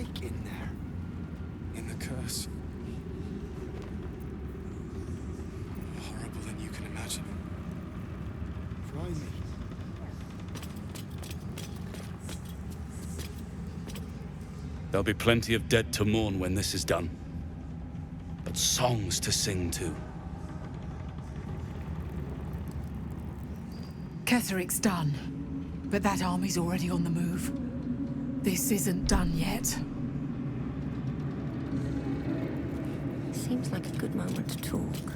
like in there? In the curse. More horrible than you can imagine. Try me. There'll be plenty of dead to mourn when this is done. But songs to sing too. Ketheric's done, but that army's already on the move. This isn't done yet. Seems like a good moment to talk.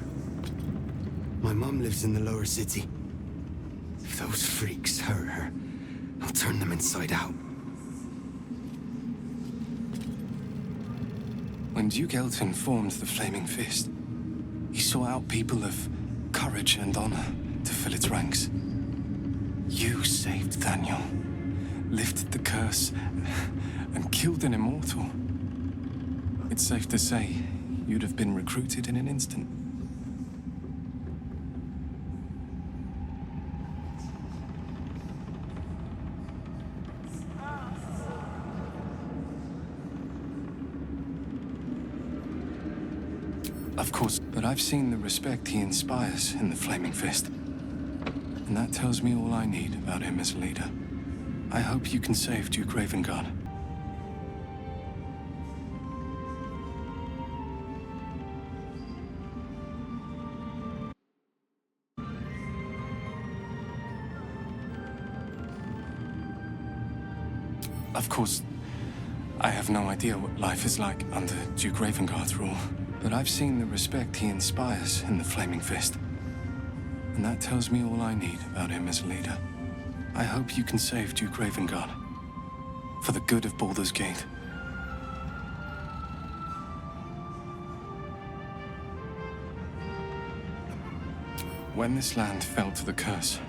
My mum lives in the lower city. If those freaks hurt her, I'll turn them inside out. When Duke Elton formed the Flaming Fist, he sought out people of courage and honor to fill its ranks. You saved Daniel, lifted the curse, and killed an immortal. It's safe to say you'd have been recruited in an instant. Of course, but I've seen the respect he inspires in the Flaming Fist. And that tells me all I need about him as a leader. I hope you can save Duke Ravengard. Of course, I have no idea what life is like under Duke Ravengard's rule, but I've seen the respect he inspires in the Flaming Fist. And that tells me all I need about him as a leader. I hope you can save Duke Ravengard. For the good of Baldur's Gate. When this land fell to the curse,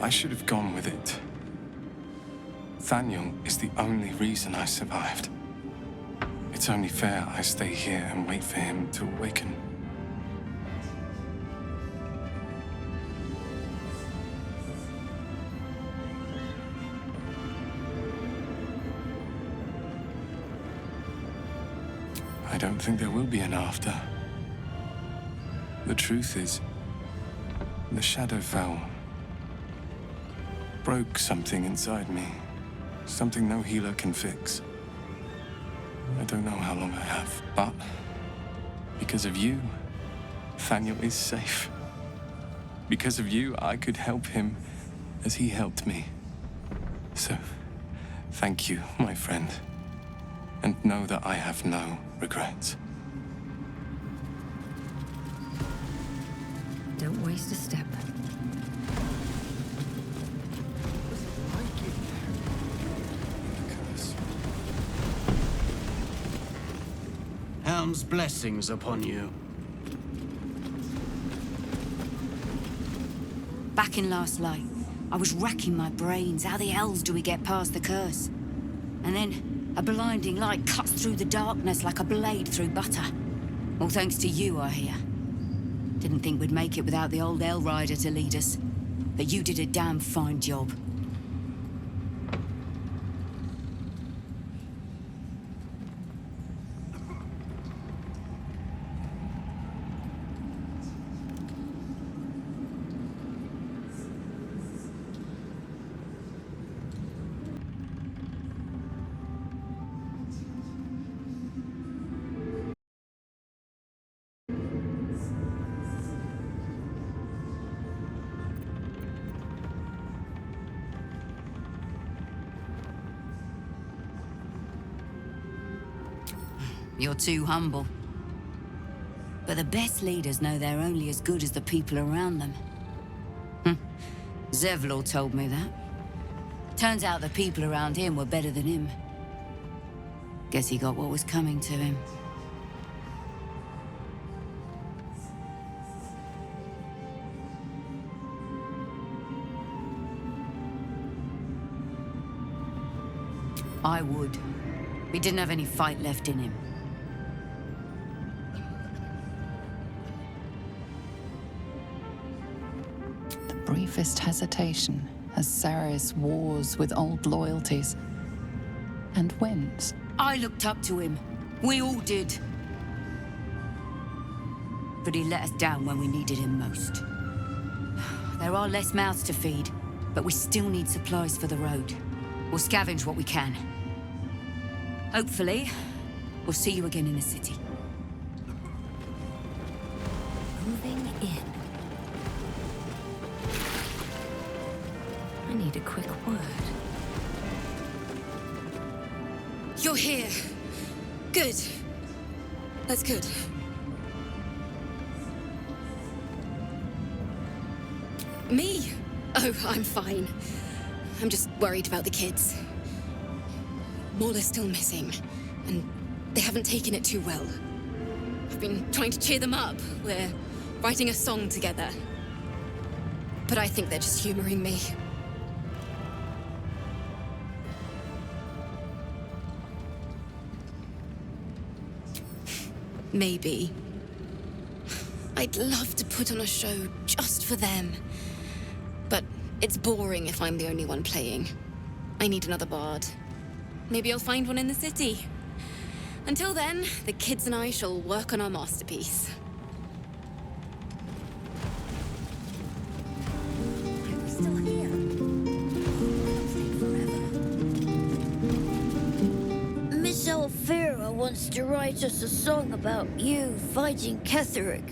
I should have gone with it. Thaniel is the only reason I survived. It's only fair I stay here and wait for him to awaken. I don't think there will be an after. The truth is, the shadow fell. Broke something inside me. Something no healer can fix. I don't know how long I have, but because of you, Thaniel is safe. Because of you, I could help him as he helped me. So, thank you, my friend. And know that I have no regrets. Don't waste a step. Helm's blessings upon you. Back in Last Light, I was racking my brains. How the hells do we get past the curse? And then a blinding light cuts through the darkness like a blade through butter. All thanks to you, I hear. Didn't think we'd make it without the old El Rider to lead us. But you did a damn fine job. You're too humble. But the best leaders know they're only as good as the people around them. Zevlor told me that. Turns out the people around him were better than him. Guess he got what was coming to him. I would. He didn't have any fight left in him. Briefest hesitation as Saris wars with old loyalties and wins. I looked up to him. We all did. But he let us down when we needed him most. There are less mouths to feed, but we still need supplies for the road. We'll scavenge what we can. Hopefully, we'll see you again in the city. Moving in. I need a quick word. You're here. Good. That's good. Me? Oh, I'm fine. I'm just worried about the kids. Maula's still missing, and they haven't taken it too well. I've been trying to cheer them up. We're writing a song together. But I think they're just humoring me. Maybe. I'd love to put on a show just for them. But it's boring if I'm the only one playing. I need another bard. Maybe I'll find one in the city. Until then, the kids and I shall work on our masterpiece. I'm still here. It'll take forever. Miss Alfira wants to write us a song about you fighting Ketheric.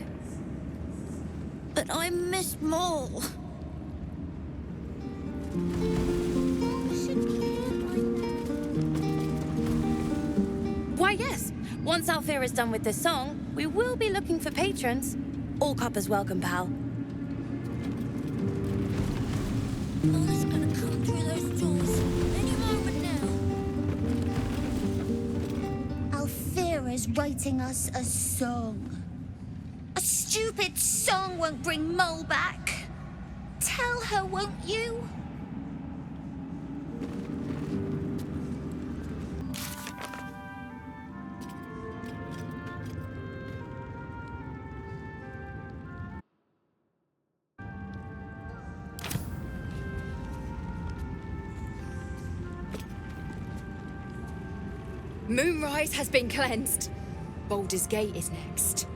But I miss Maul. Why, yes. Once Alfira's done with this song, we will be looking for patrons. All coppers welcome, pal. Maul is gonna come through those doors any moment now. Alfira's writing us a song. A stupid song won't bring Maul back. Tell her, won't you? Moonrise has been cleansed. Baldur's Gate is next.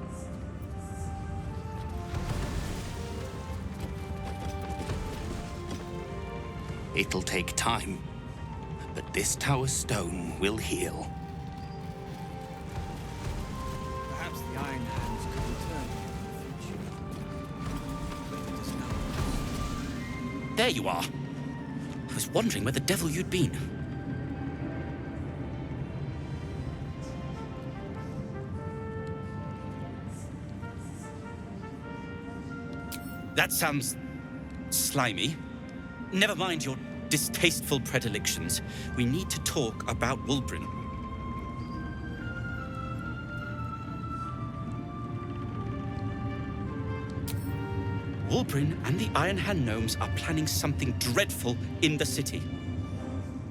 It'll take time, but this tower stone will heal. Perhaps the Iron Hands could return in the future. Let us know. There you are. I was wondering where the devil you'd been. That sounds slimy. Never mind your distasteful predilections. We need to talk about Wulbren. Wulbren and the Iron Hand gnomes are planning something dreadful in the city.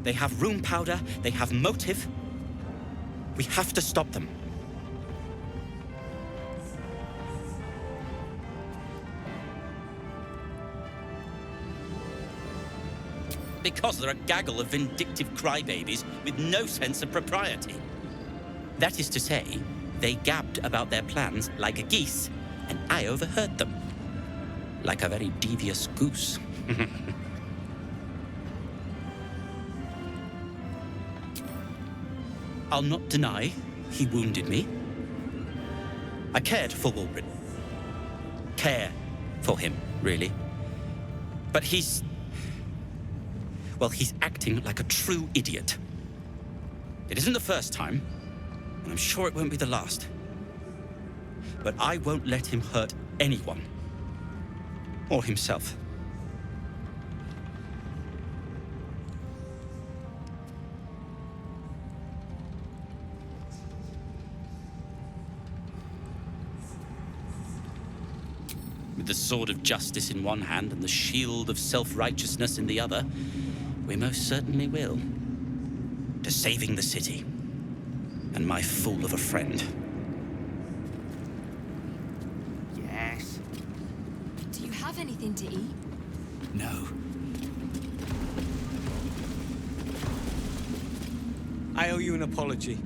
They have rune powder, they have motive. We have to stop them. Because they're a gaggle of vindictive crybabies with no sense of propriety. That is to say, they gabbed about their plans like a geese, and I overheard them. Like a very devious goose. I'll not deny he wounded me. I cared for Wulbren. Care for him, really. But he's acting like a true idiot. It isn't the first time, and I'm sure it won't be the last. But I won't let him hurt anyone. Or himself. With the sword of justice in one hand and the shield of self-righteousness in the other, we most certainly will. To saving the city. And my fool of a friend. Yes. Do you have anything to eat? No. I owe you an apology.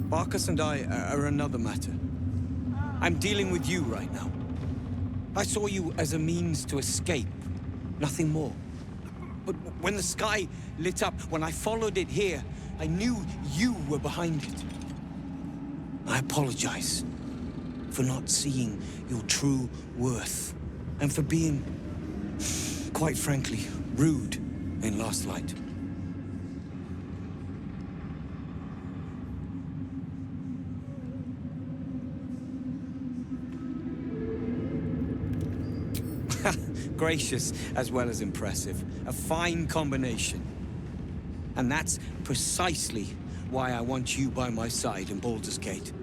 Barkas and I are another matter. I'm dealing with you right now. I saw you as a means to escape, nothing more. But when the sky lit up, when I followed it here, I knew you were behind it. I apologize for not seeing your true worth, and for being, quite frankly, rude in Last Light. Gracious as well as impressive. A fine combination. And that's precisely why I want you by my side in Baldur's Gate.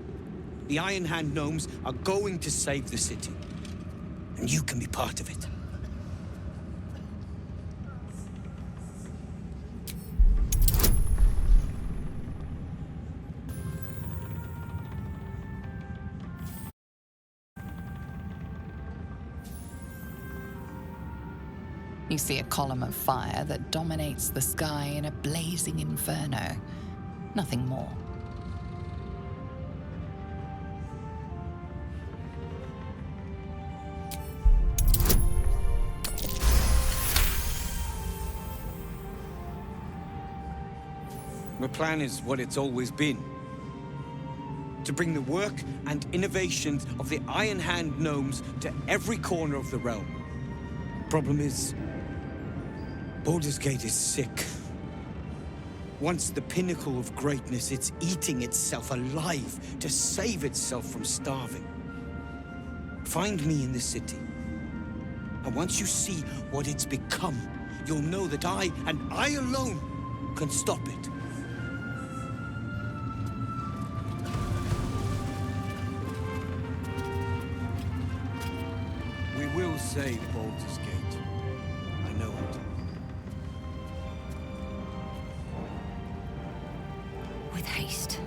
The Iron Hand gnomes are going to save the city. And you can be part of it. You see a column of fire that dominates the sky in a blazing inferno. Nothing more. The plan is what it's always been. To bring the work and innovations of the Iron Hand gnomes to every corner of the realm. Problem is, Baldur's Gate is sick. Once the pinnacle of greatness, it's eating itself alive to save itself from starving. Find me in the city. And once you see what it's become, you'll know that I, and I alone, can stop it. We will save Baldur's Gate. I know it. With haste.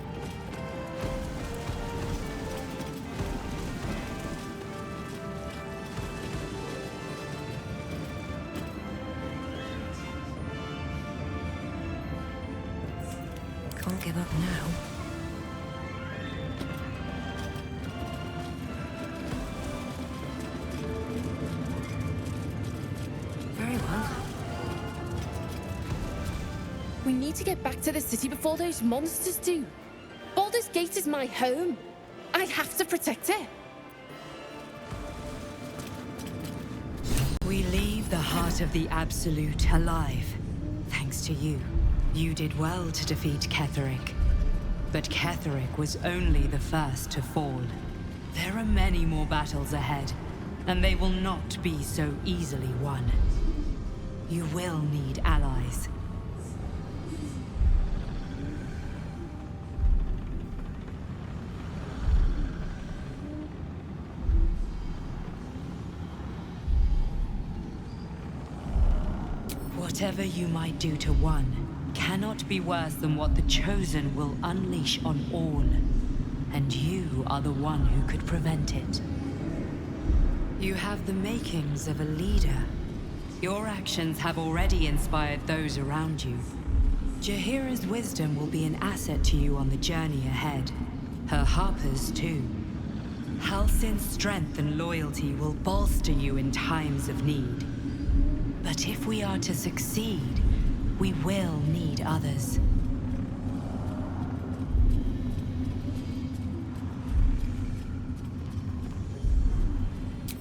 Can't give up now. Very well. We need to get back to the city before those monsters do. Baldur's Gate is my home. I have to protect it. We leave the heart of the Absolute alive. Thanks to you. You did well to defeat Ketheric. But Ketheric was only the first to fall. There are many more battles ahead, and they will not be so easily won. You will need allies. Whatever you might do to one cannot be worse than what the Chosen will unleash on all. And you are the one who could prevent it. You have the makings of a leader. Your actions have already inspired those around you. Jaheira's wisdom will be an asset to you on the journey ahead. Her Harper's too. Halsin's strength and loyalty will bolster you in times of need. But if we are to succeed, we will need others.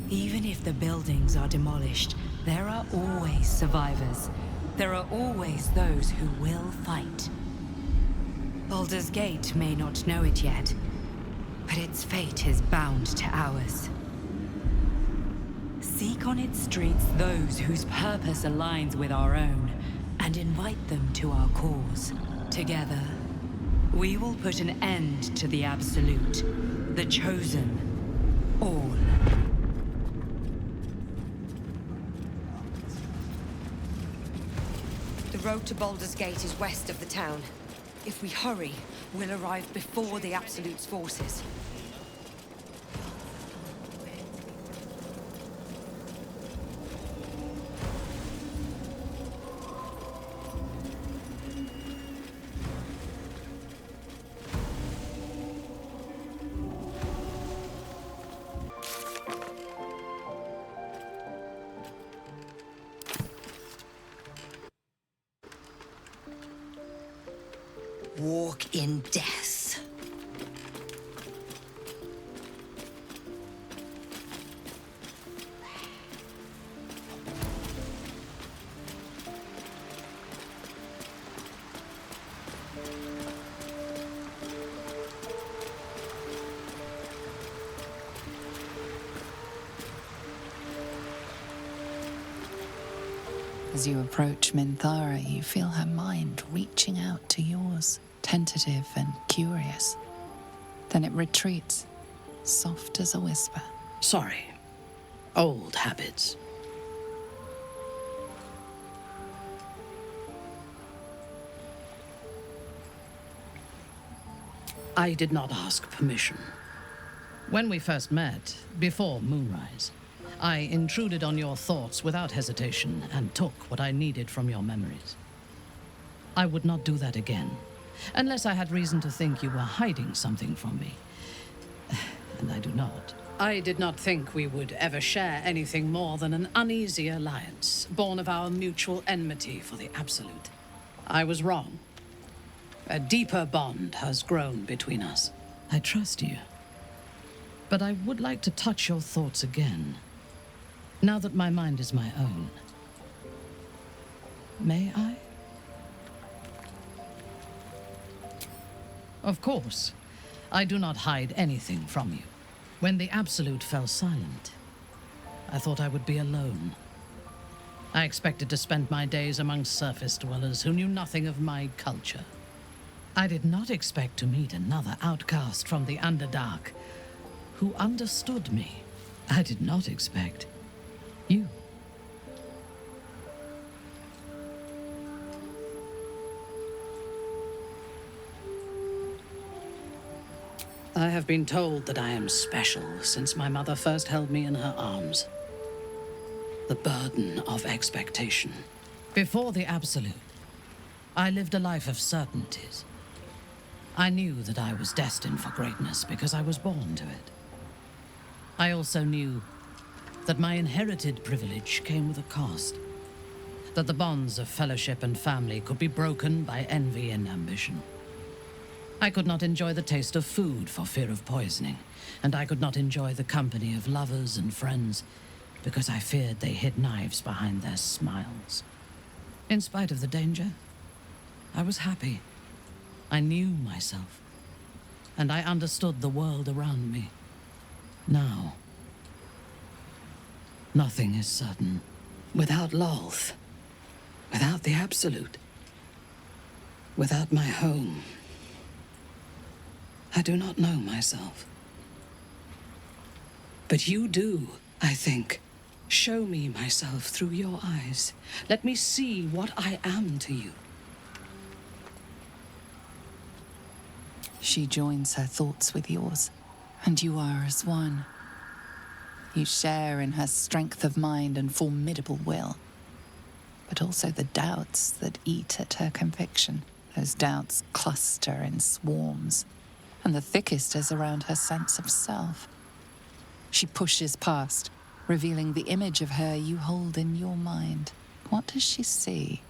Even if the buildings are demolished, there are always survivors. There are always those who will fight. Baldur's Gate may not know it yet, but its fate is bound to ours. Seek on its streets those whose purpose aligns with our own, and invite them to our cause. Together, we will put an end to the Absolute, the Chosen, all. The road to Baldur's Gate is west of the town. If we hurry, we'll arrive before the Absolute's forces. walk in death. As you approach Minthara, you feel her mind reaching out to yours, tentative and curious. Then it retreats, soft as a whisper. Sorry. Old habits. I did not ask permission. When we first met, before moonrise, I intruded on your thoughts without hesitation and took what I needed from your memories. I would not do that again, unless I had reason to think you were hiding something from me. And I do not. I did not think we would ever share anything more than an uneasy alliance, born of our mutual enmity for the Absolute. I was wrong. A deeper bond has grown between us. I trust you. But I would like to touch your thoughts again, now that my mind is my own. May I? Of course. I do not hide anything from you. When the Absolute fell silent, I thought I would be alone. I expected to spend my days among surface dwellers who knew nothing of my culture. I did not expect to meet another outcast from the Underdark who understood me. I did not expect you. I have been told that I am special since my mother first held me in her arms. The burden of expectation. Before the Absolute, I lived a life of certainties. I knew that I was destined for greatness because I was born to it. I also knew that my inherited privilege came with a cost. That the bonds of fellowship and family could be broken by envy and ambition. I could not enjoy the taste of food for fear of poisoning, and I could not enjoy the company of lovers and friends because I feared they hid knives behind their smiles. In spite of the danger, I was happy. I knew myself, and I understood the world around me. Now, nothing is certain. Without Lolth, without the Absolute, without my home, I do not know myself. But you do, I think. Show me myself through your eyes. Let me see what I am to you. She joins her thoughts with yours, and you are as one. You share in her strength of mind and formidable will, but also the doubts that eat at her conviction. Those doubts cluster in swarms, and the thickest is around her sense of self. She pushes past, revealing the image of her you hold in your mind. What does she see?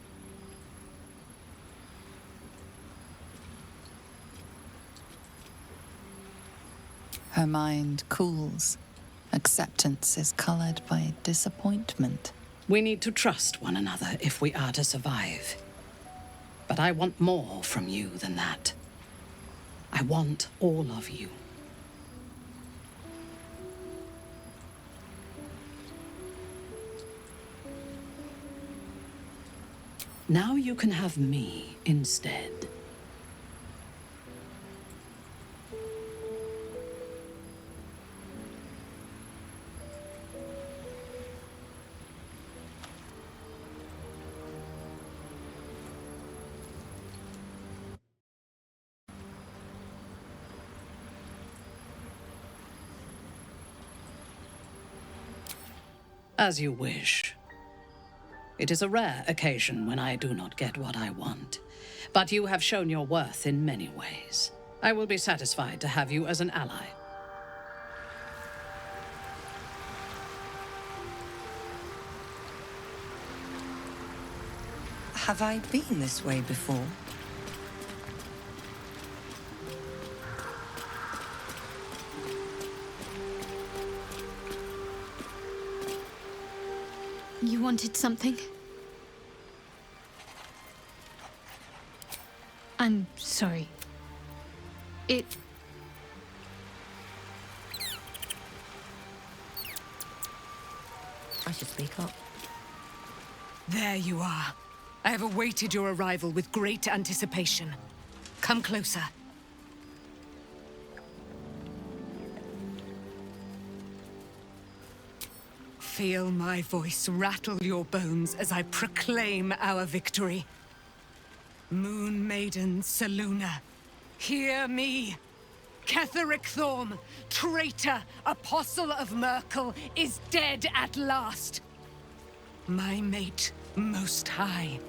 Her mind cools. Acceptance is colored by disappointment. We need to trust one another if we are to survive. But I want more from you than that. I want all of you. Now you can have me instead. As you wish. It is a rare occasion when I do not get what I want, but you have shown your worth in many ways. I will be satisfied to have you as an ally. Have I been this way before? You wanted something? I'm sorry. I should speak up. There you are. I have awaited your arrival with great anticipation. Come closer. Feel my voice rattle your bones as I proclaim our victory. Moon Maiden Selûne, hear me! Ketheric Thorm, traitor, apostle of Merkel, is dead at last. My mate, Most High,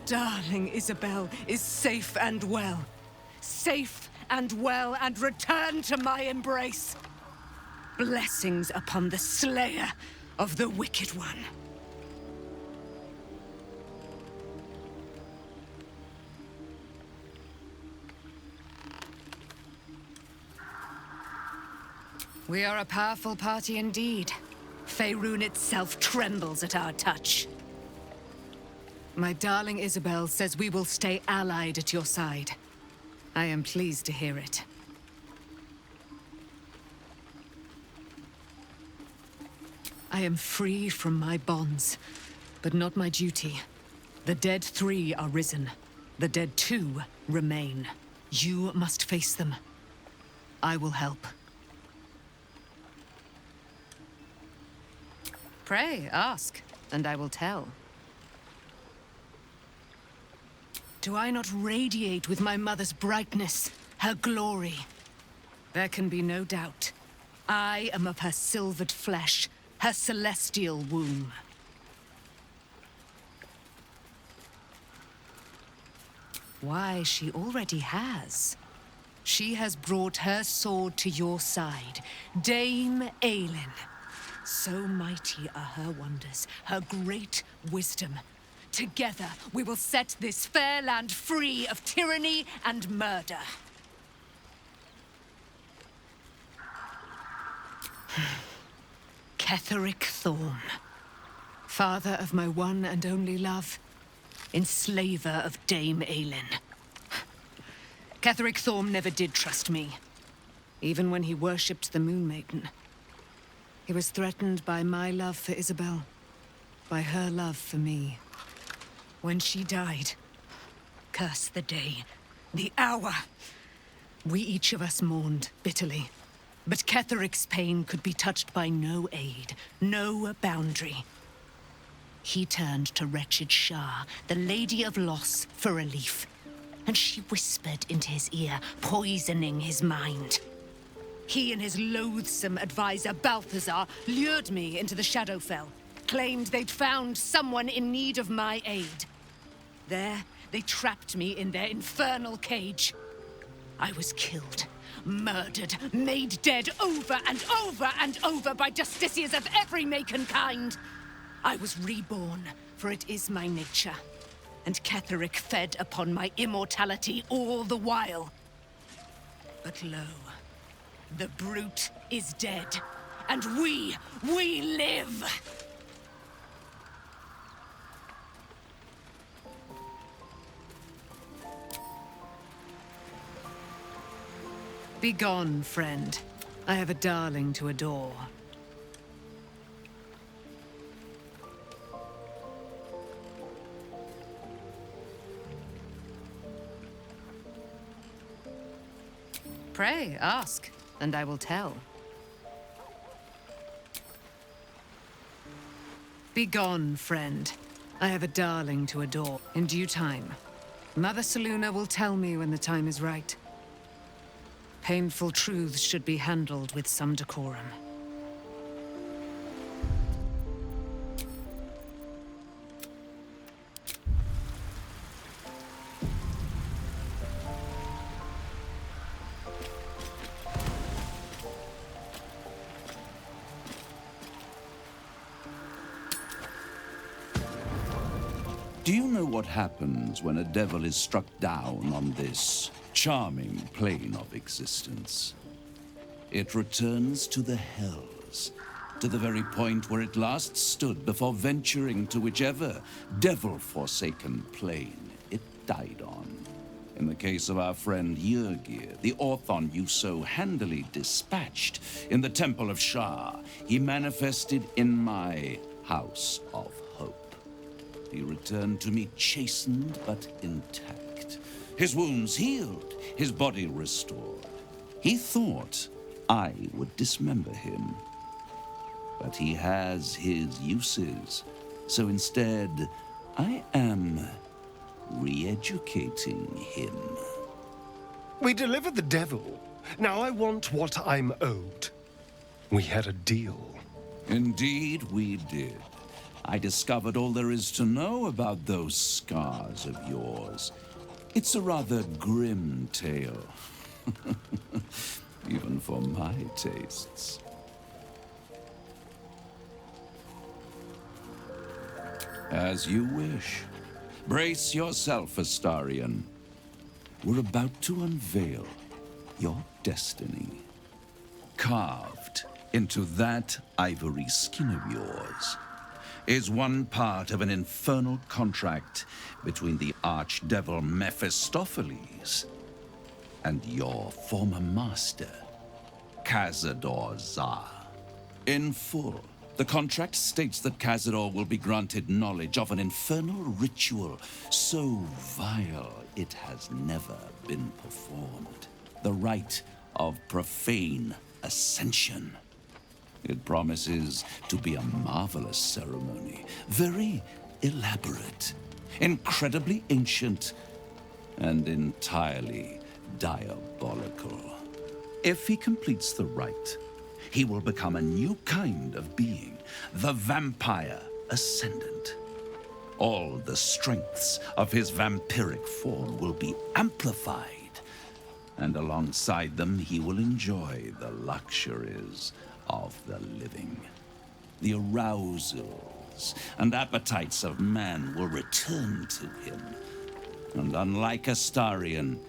darling Isabel, is safe and well. Safe and well, and returned to my embrace. Blessings upon the slayer of the Wicked One. We are a powerful party indeed. Faerun itself trembles at our touch. My darling Isabel says we will stay allied at your side. I am pleased to hear it. I am free from my bonds, but not my duty. The dead 3 are risen. The dead 2 remain. You must face them. I will help. Pray, ask, and I will tell. Do I not radiate with my mother's brightness, her glory? There can be no doubt. I am of her silvered flesh, her celestial womb. Why, she already has. She has brought her sword to your side, Dame Aelin. So mighty are her wonders, her great wisdom. Together, we will set this fair land free of tyranny and murder. Ketheric Thorm, father of my one and only love, enslaver of Dame Aelin. Ketheric Thorm never did trust me, even when he worshipped the Moon Maiden. He was threatened by my love for Isabel, by her love for me. When she died, curse the day, the hour, we each of us mourned bitterly. But Ketheric's pain could be touched by no aid, no boundary. He turned to wretched Shah, the Lady of Loss, for relief. And she whispered into his ear, poisoning his mind. He and his loathsome advisor, Balthazar, lured me into the Shadowfell, claimed they'd found someone in need of my aid. There, they trapped me in their infernal cage. I was killed, murdered, made dead over and over and over by justiciars of every make and kind. I was reborn, for it is my nature. And Ketheric fed upon my immortality all the while. But lo, the brute is dead, and we live! Begone, friend. I have a darling to adore. Pray, ask, and I will tell. Begone, friend. I have a darling to adore. In due time, Mother Selûne will tell me when the time is right. Painful truths should be handled with some decorum. Do you know what happens when a devil is struck down on this charming plane of existence? It returns to the hells, to the very point where it last stood before venturing to whichever devil-forsaken plane it died on. In the case of our friend Yrgir, the Orthon you so handily dispatched in the Temple of Shah, he manifested in my House of Hope. He returned to me chastened but intact, his wounds healed, his body restored. He thought I would dismember him, but he has his uses, so instead I am re-educating him. We delivered the devil. Now I want what I'm owed. We had a deal. Indeed we did. I discovered all there is to know about those scars of yours. It's a rather grim tale. Even for my tastes. As you wish. Brace yourself, Astarion. We're about to unveil your destiny. Carved into that ivory skin of yours is one part of an infernal contract between the archdevil Mephistopheles and your former master, Cazador Zar. In full, the contract states that Cazador will be granted knowledge of an infernal ritual so vile it has never been performed. The rite of profane ascension. It promises to be a marvelous ceremony, very elaborate, incredibly ancient, and entirely diabolical. If he completes the rite, he will become a new kind of being, the Vampire Ascendant. All the strengths of his vampiric form will be amplified, and alongside them he will enjoy the luxuries of the living. The arousals and appetites of man will return to him, and unlike Astarion,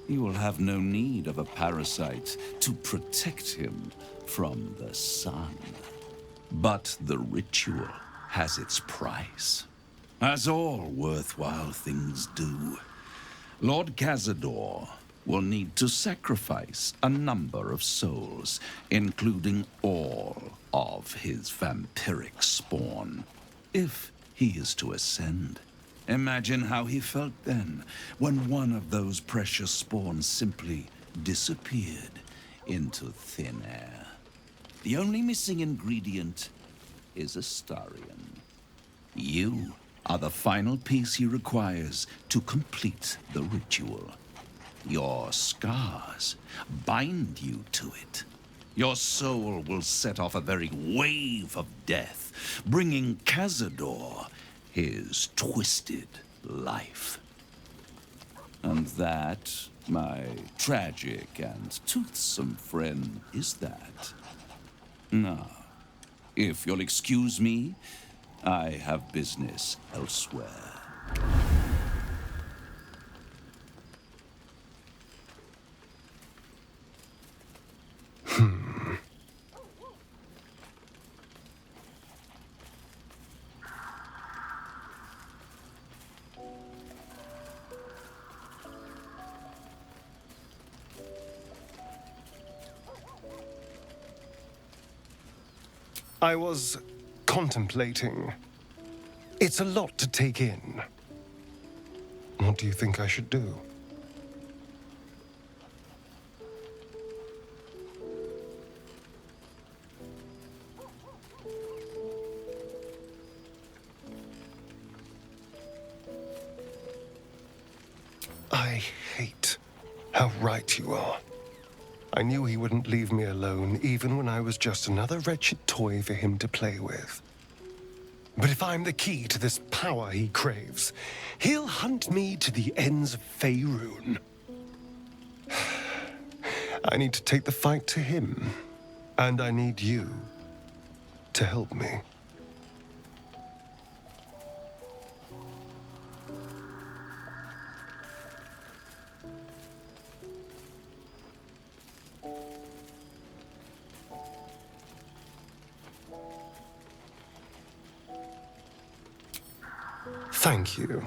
he will have no need of a parasite to protect him from the sun. But the ritual has its price, as all worthwhile things do. Lord Cazador will need to sacrifice a number of souls, including all of his vampiric spawn, if he is to ascend. Imagine how he felt then, when one of those precious spawns simply disappeared into thin air. The only missing ingredient is Astarion. You are the final piece he requires to complete the ritual. Your scars bind you to it. Your soul will set off a very wave of death, bringing Cazador his twisted life. And that, my tragic and toothsome friend, is that. Now, if you'll excuse me, I have business elsewhere. I was contemplating. It's a lot to take in. What do you think I should do? I hate how right you are. I knew he wouldn't leave me alone, even when I was just another wretched toy for him to play with. But if I'm the key to this power he craves, he'll hunt me to the ends of Faerun. I need to take the fight to him, and I need you to help me. Thank you.